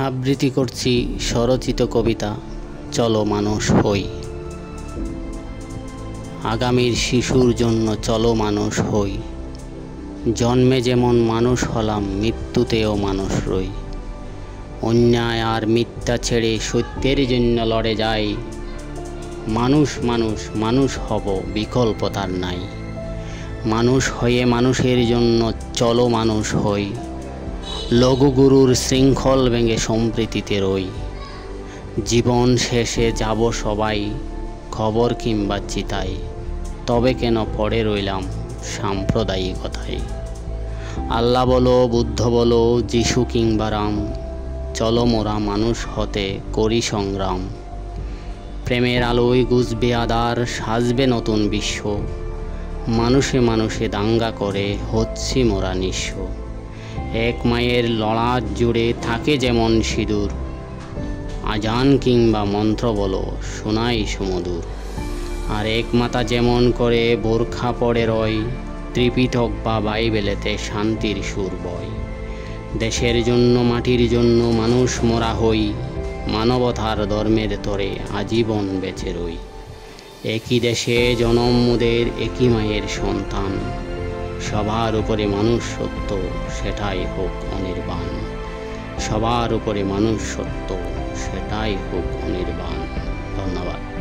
আবৃত্তি করছি স্বরচিত কবিতা চলো মানুষ হই। আগামীর শিশুর জন্য চলো মানুষ হই। জন্মে যেমন মানুষ হলাম মৃত্যুতেও মানুষ রই। অন্যায় আর মিথ্যা ছেড়ে সত্যের জন্য লড়ে যাই। মানুষ মানুষ মানুষ হব, বিকল্প তার নাই। মানুষ হয়ে মানুষের জন্য চলো মানুষ হই। লঘুগুরুর শৃঙ্খল ভেঙে সম্প্রীতিতে রই। জীবন শেষে যাব সবাই, খবর কিংবা চিতায়। তবে কেন পড়ে রইলাম সাম্প্রদায়িকতায়। আল্লাহ বলো, বুদ্ধ বলো, যিশু কিংবা রাম, চলো মোরা মানুষ হতে করি সংগ্রাম। প্রেমের আলোয় গুজবে আধার, সাজবে নতুন বিশ্ব। মানুষে মানুষে দাঙ্গা করে হচ্ছি মোরা নিঃস্ব। এক মায়ের লড়ার জুড়ে থাকে যেমন সিঁদুর, আজান কিংবা মন্ত্র বলো শোনাই সুমধুর। আর এক মাতা যেমন করে বোরখা পড়ে রয়, ত্রিপিটক বা বাইবেলেতে শান্তির সুর বয়। দেশের জন্য মাটির জন্য মানুষ মোরা হই। মানবতার ধর্মের তরে আজীবন বেঁচে রই। একই দেশে জনম মোদের, একই মায়ের সন্তান। সবার উপরে মানুষ সত্য, সেটাই হোক অনির্বাণ। সবার উপরে মানুষ সত্য, সেটাই হোক অনির্বাণ। ধন্যবাদ।